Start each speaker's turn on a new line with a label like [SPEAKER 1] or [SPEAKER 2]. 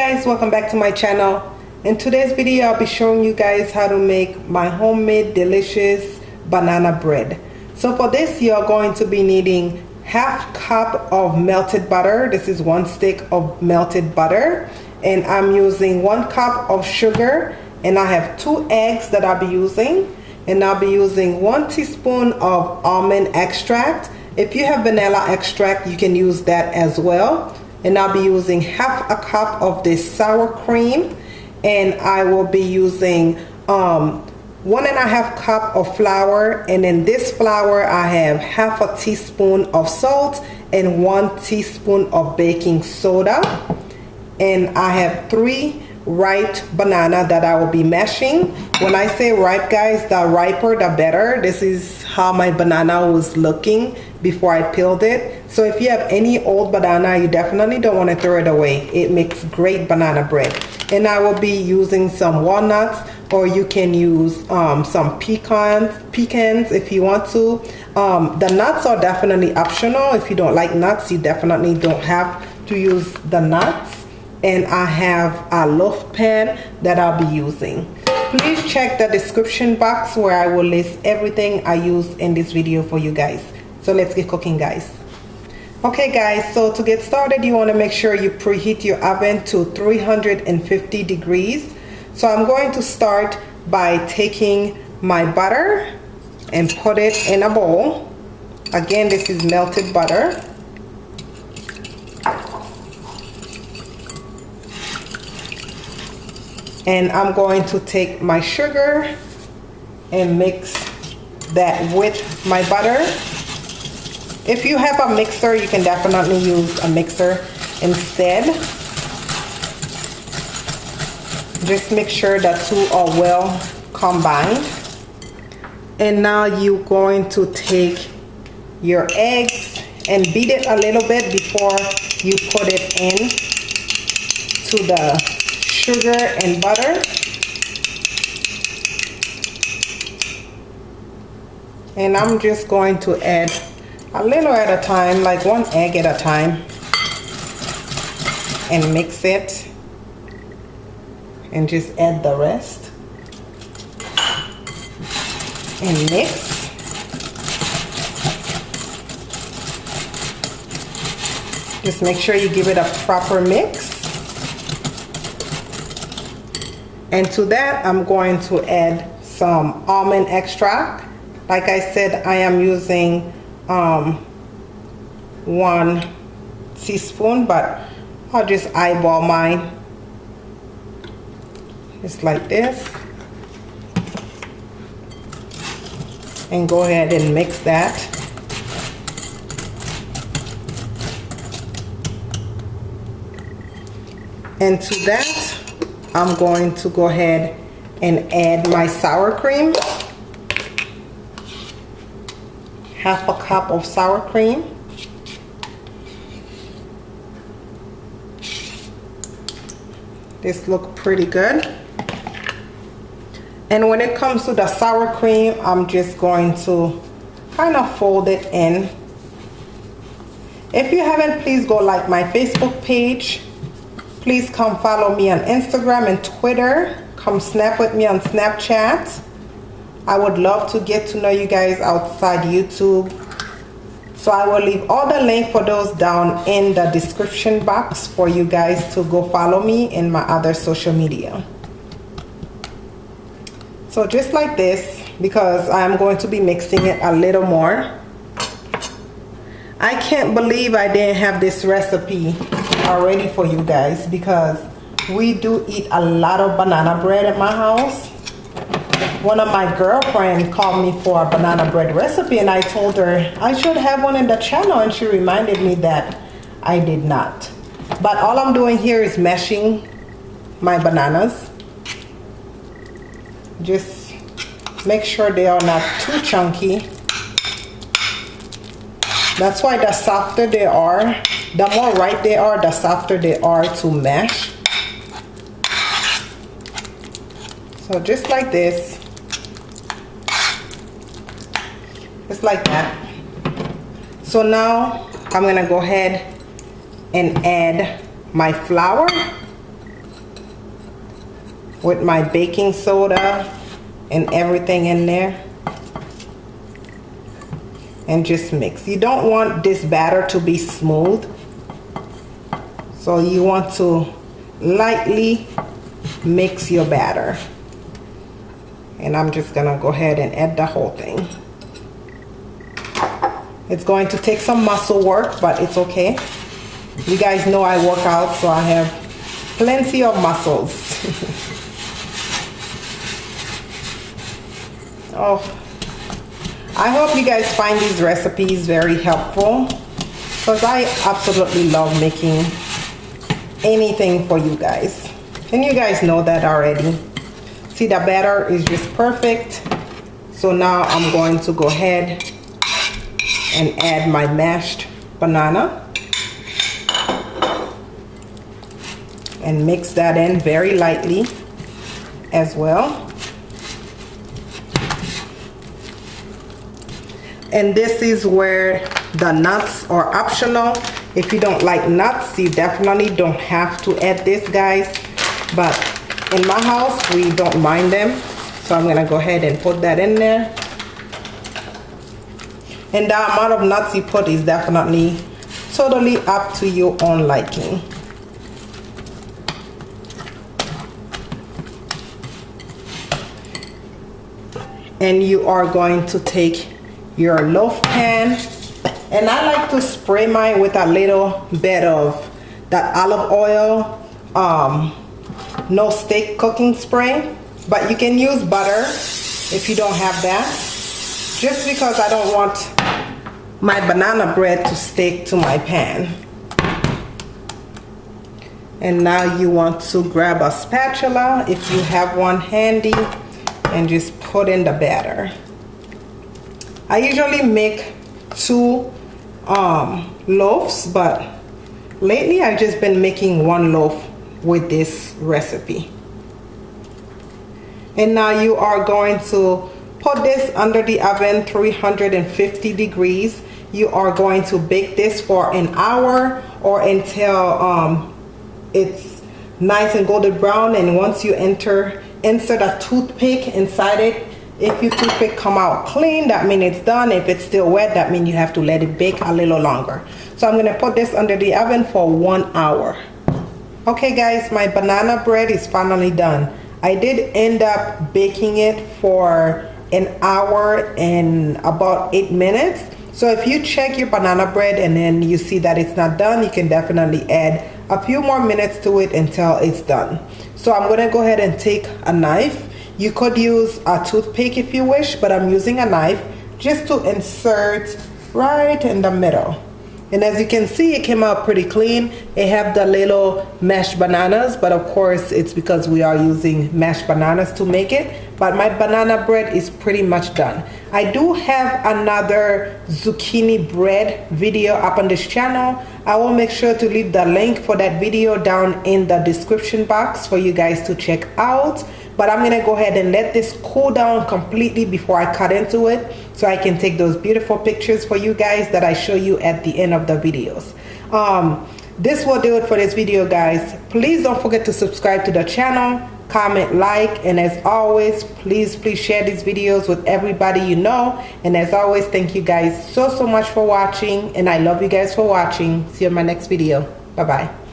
[SPEAKER 1] guys, welcome back to my channel. In today's video I'll be showing you guys how to make my homemade delicious banana bread. So for this you're going to be needing half cup of melted butter. This is 1 stick of melted butter, and I'm using 1 cup of sugar, and I have 2 eggs that I'll be using, and I'll be using 1 teaspoon of almond extract. If you have vanilla extract you can use that as well. And I'll be using half a cup of this sour cream, and I will be using 1.5 cup of flour, and in this flour I have half a teaspoon of salt and 1 teaspoon of baking soda, and I have 3 ripe banana that I will be mashing. When I say ripe, guys, the riper the better. This is how my banana was looking before I peeled it. So if you have any old banana, you definitely don't want to throw it away. It makes great banana bread. And I will be using some walnuts, or you can use some pecans if you want to. The nuts are definitely optional. If you don't like nuts, you definitely don't have to use the nuts. And I have a loaf pan that I'll be using. Please check the description box where I will list everything I use in this video for you guys. So let's get cooking, guys. Okay guys, so to get started you want to make sure you preheat your oven to 350 degrees. So I'm going to start by taking my butter and put it in a bowl. Again, this is melted butter. And I'm going to take my sugar and mix that with my butter. If you have a mixer, you can definitely use a mixer instead. Just make sure the two are well combined. And now you're going to take your eggs and beat it a little bit before you put it in to the sugar and butter. And I'm just going to add a little at a time, like 1 egg at a time, and mix it, and just add the rest and mix. Just make sure you give it a proper mix. And to that I'm going to add some almond extract. Like I said, I am using 1 teaspoon, but I'll just eyeball mine. Just like this. And go ahead and mix that. And to that I'm going to go ahead and add my sour cream. Half a cup of sour cream. This looks pretty good. And when it comes to the sour cream, I'm just going to kind of fold it in. If you haven't, please go like my Facebook page. Please come follow me on Instagram and Twitter. Come snap with me on Snapchat. I would love to get to know you guys outside YouTube. So I will leave all the links for those down in the description box for you guys to go follow me in my other social media. So just like this, because I'm going to be mixing it a little more. I can't believe I didn't have this recipe already for you guys, because we do eat a lot of banana bread at my house. One of my girlfriends called me for a banana bread recipe, and I told her I should have one in the channel, and she reminded me that I did not. But all I'm doing here is mashing my bananas. Just make sure they are not too chunky. That's why the softer they are, the more ripe they are, the softer they are to mash. So just like this. Just like that. So now I'm gonna go ahead and add my flour. with my baking soda and everything in there, and just mix. You don't want this batter to be smooth, so you want to lightly mix your batter. And I'm just gonna go ahead and add the whole thing. It's going to take some muscle work, but it's okay. You guys know I work out, so I have plenty of muscles. Oh, I hope you guys find these recipes very helpful, because I absolutely love making anything for you guys. And you guys know that already. See, the batter is just perfect. So now I'm going to go ahead and add my mashed banana and mix that in very lightly as well. And this is where the nuts are optional. If you don't like nuts, you definitely don't have to add this, guys. But in my house, we don't mind them. So I'm gonna go ahead and put that in there. And the amount of nuts you put is definitely totally up to your own liking. And you are going to take your loaf pan, and I like to spray mine with a little bit of that olive oil, no stick cooking spray, but you can use butter if you don't have that, just because I don't want my banana bread to stick to my pan. And now you want to grab a spatula if you have one handy and just put in the batter. I usually make 2 loaves, but lately I've just been making 1 loaf with this recipe. And now you are going to put this under the oven, 350 degrees. You are going to bake this for an hour or until it's nice and golden brown. And once you insert a toothpick inside it, if your toothpick come out clean, that means it's done. If it's still wet, that means you have to let it bake a little longer. So I'm going to put this under the oven for 1 hour. Okay guys, my banana bread is finally done. I did end up baking it for an hour and about 8 minutes. So if you check your banana bread and then you see that it's not done, you can definitely add a few more minutes to it until it's done. So I'm going to go ahead and take a knife. You could use a toothpick if you wish, but I'm using a knife just to insert right in the middle. And as you can see, it came out pretty clean. It have the little mashed bananas, but of course it's because we are using mashed bananas to make it. But my banana bread is pretty much done. I do have another zucchini bread video up on this channel. I will make sure to leave the link for that video down in the description box for you guys to check out. But I'm gonna go ahead and let this cool down completely before I cut into it, so I can take those beautiful pictures for you guys that I show you at the end of the videos. This will do it for this video, guys. Please don't forget to subscribe to the channel, comment, like, and as always, please share these videos with everybody you know. And as always, thank you guys so much for watching, and I love you guys for watching. See you in my next video. Bye bye.